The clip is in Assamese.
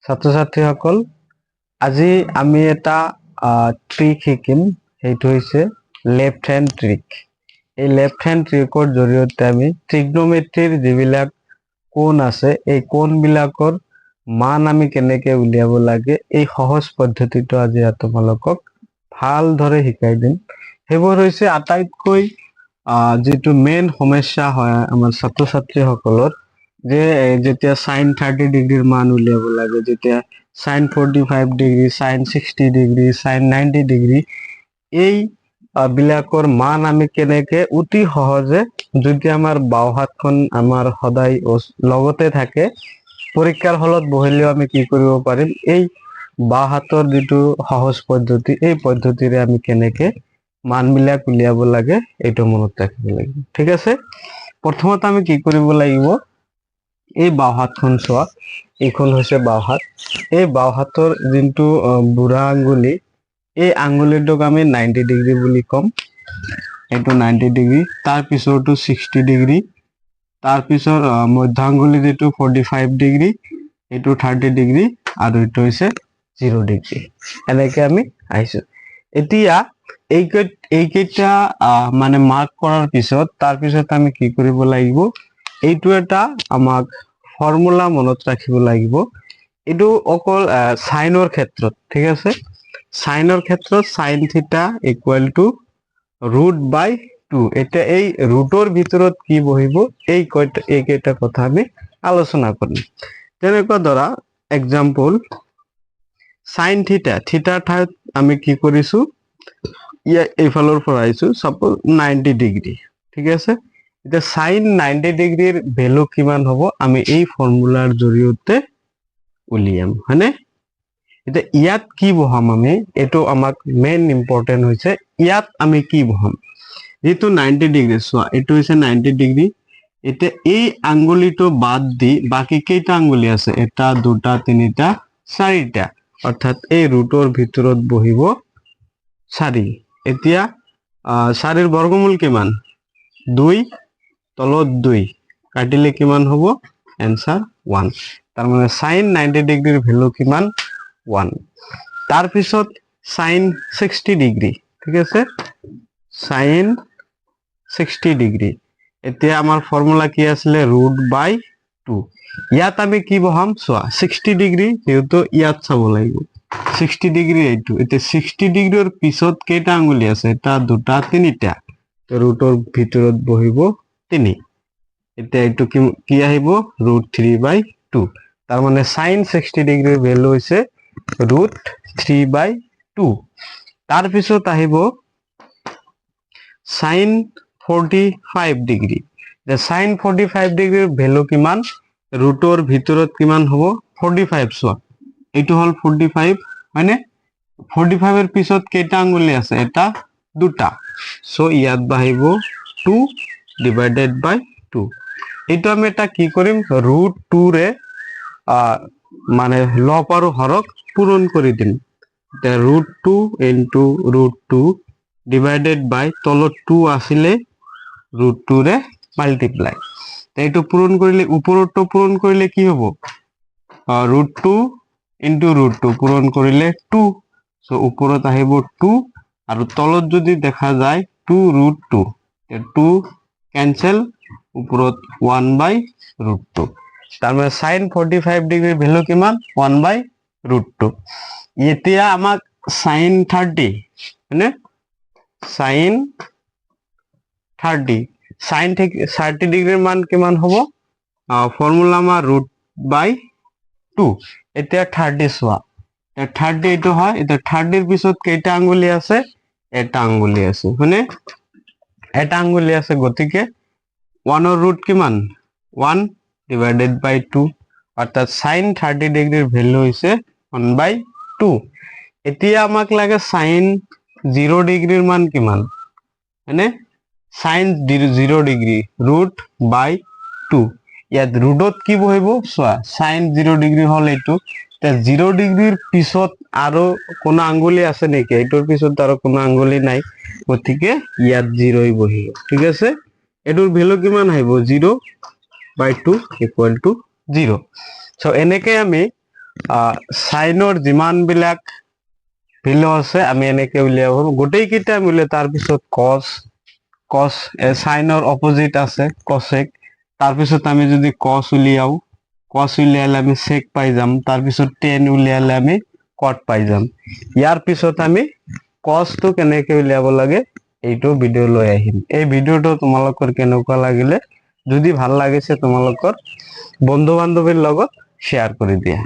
ছাত্ৰ ছাত্ৰীসকল আজি আমি এটা ট্ৰিক শিকিম সেইটো হৈছে লেফট হ্যান্ড ট্ৰিক এই লেফট হ্যান্ড ট্ৰিকৰ জৰিয়তে আমি ট্ৰিগনোমেট্ৰিৰ যিবিলাক কোণ আছে এই কোণবিলাকৰ মান আমি কেনেকৈ উলিয়াব লাগে এই সহজ পদ্ধতিটো আজি তোমালোকক ভালদৰে শিকাই দিম সেইবোৰ হৈছে আটাইতকৈ যেটো মেইন সমস্যা হয় আমাৰ ছাত্ৰ ছাত্ৰীসকলৰ যে যেতিয়া sin 30 ডিগ্ৰীৰ মান উলিয়াব লাগে যেতিয়া sin 45 degree sin 60 degree sin 90 degree এই বিলাকৰ মান আমি কেনেকে অতি সহজে যদি আমাৰ বাও হাতখন আমাৰ সদায় লগতে থাকে পৰীক্ষাৰ হলত বহিলেও আমি কি কৰিব পাৰিম এই বাও হাতৰ যেটো সহজ পদ্ধতি এই পদ্ধতিৰে আমি কেনেকে মানবিলাক উলিয়াব লাগে এইটো মনত ৰাখিব লাগিব ঠিক আছে প্ৰথমতে আমি কি কৰিব লাগিব এই বাও হাতখন চোৱা এইখন হৈছে বাও হাত এই বাও হাতৰ যেটো বুঢ়া আঙ্গুলি এই আঙ্গুলিটোক আমি 90 ডিগ্ৰী বুলি কম এইটো 90 ডিগ্ৰী তাৰ পিছৰটো 60 ডিগ্ৰী তাৰ পিছৰ মধ্য আঙ্গুলি যেটো 45 ডিগ্ৰী এইটো 30 ডিগ্ৰী আৰু এইটো হৈছে 0 ডিগ্ৰী এনেকৈ আমি আইছো এতিয়া এইকেইটা মানে মাৰ্ক কৰাৰ পিছত তাৰ পিছত আমি কি কৰিব লাগিব এইটো এটা আমাক ফৰ্মুলা মনত ৰাখিব লাগিব এইটো অকল সাইনৰ ক্ষেত্ৰত ঠিক আছে সাইনৰ ক্ষেত্ৰত sin থিটা √/2 এটা এই ৰুটৰ ভিতৰত কি বহিব এইকেইটা কথা আমি আলোচনা কৰিম তেনেকুৱা ধৰা एग्जांपल sin থিটাৰ ঠাইত আমি কি কৰিছো এইফালৰ পৰা আইছো সাপোজ 90 ডিগ্ৰী ঠিক আছে এটা sin 90 ডিগ্ৰীৰ ভ্যালু কিমান হ'ব আমি এই ফৰ্মুলাৰ জৰিয়তে উলিয়াম হয়নে এটা ইয়াত কি বহাম আমি এটো আমাক মেইন ইম্পৰ্টেন্ট হৈছে ইয়াত আমি কি বহাম যেটো 90 ডিগ্ৰী সোয়া এটো হৈছে 90 ডিগ্ৰী এটা এই আঙ্গুলিটো বাদ দি বাকি কেইটা আঙ্গুলি আছে এটা দুটা তিনিটা চাৰিটা অৰ্থাৎ এই ৰুটৰ ভিতৰত বহিব 4 এতিয়া 4 ৰ বৰ্গমূল কিমান 2 তলত 2 কাটিলে কিমান হ'ব आंसर 1 তাৰ মানে sin 90 ডিগ্ৰীৰ ভ্যালু কিমান 1 তাৰ পিছত sin 60 ডিগ্ৰী ঠিক আছে sin 60 ডিগ্ৰী এতিয়া আমাৰ ফৰ্মুলা কি আছিল √/2 ইয়াত আমি কি বহাম সোয়া 60 ডিগ্ৰী যেহেতু ইয়াত চাব লাগিব 60 ডিগ্ৰী এইটো এটা 60 ডিগ্ৰীৰ পিছত কেইটা আঙ্গুলি আছে এটা দুটা তিনিটা ৰুটৰ ভিতৰত বহিব 3 এটা এইটো কি আহিব √3/2 তাৰ মানে sin 60 ডিগ্ৰীৰ ভ্যালু হৈছে √3/2 তাৰ পিছত আহিব sin 45 ডিগ্ৰী the sin 45 ডিগ্ৰীৰ ভ্যালু কিমান ৰুটৰ ভিতৰত কিমান হ'ব 45 সোয়া এইটো হল 45 মানে 45 এর পিছত কেইটা আঙ্গুলি আছে এটা দুটা সো ইয়াত বাহিব 2 ডিভাইডেড বাই 2 এইটো আমি এটা কি কৰিম √2 ৰে মানে লব আৰু হৰক পূৰণ কৰি দিম তে √2 ইনটু √2 ডিভাইডেড বাই তলত 2 আছিলে √2 ৰে মাল্টিপ্লাই এইটো পূৰণ কৰিলে ওপৰটো পূৰণ কৰিলে কি হ'ব √2 ইনটু √2 পূৰণ কৰিলে 2 সো ওপৰত আহিব 2 আৰু তলত যদি দেখা যায় 2√2 2 ক্যান্সেল ওপৰত 1/√2 তাৰ মানে sin 45 ডিগ্ৰীৰ ভ্যালু কিমান 1/√2 এতিয়া আমাক sin 30 মানে sin 30 ডিগ্ৰীৰ মান কিমান হ'ব ফৰ্মুলা আমাৰ √/2 এতিয়া 30 সোয়া 30 এইটো হয় এটা 30 এর পিছত কেইটা আঙ্গুলি আছে এটা আঙ্গুলি আছে মানে এটা আঙ্গুলি আছে গতিকে 1 এর রুট কিমান 1 ডিভাইডেড বাই 2 অর্থাৎ sin 30 ডিগ্রির ভ্যালু হইছে 1/2 এতিয়া আমাক লাগে sin 0 ডিগ্রির মান কিমান মানে sin 0 ডিগ্রি √/2 ইয়াত ৰুটত কি বহিব সোয়া sin 0 ডিগ্ৰী হল এইটো তে 0 ডিগ্ৰীৰ পিছত আৰু কোন আঙ্গুলি আছে নেকি এইটোৰ পিছত আৰু কোন আঙ্গুলি নাই গতিকে ইয়াত 0 ই বহিব ঠিক আছে এটোৰ ভ্যালু কিমান আহিব 0/2 = 0 সো এনেকৈ আমি সাইনৰ যিমান বিলাক ভেলু আছে আমি এনেকে উলিয়াব পাৰো গোটেই কেইটা মিলে তাৰ পিছত cos সাইনৰ অপোজিট আছে cosec তাৰ পিছত আমি যদি cos উলিয়াও cos উলিয়ালে আমি sec পাই যাম তাৰ পিছত tan উলিয়ালে আমি cot পাই যাম ইয়াৰ পিছত আমি cos টো কেনেকে উলিয়াব লাগে এইটো ভিডিও লৈ আহিম এই ভিডিওটো তোমালোকৰ কেনেকুৱা লাগিলে যদি ভাল লাগিছে তোমালোকৰ বন্ধু বান্ধৱীৰ লগত শেয়াৰ কৰি দিয়া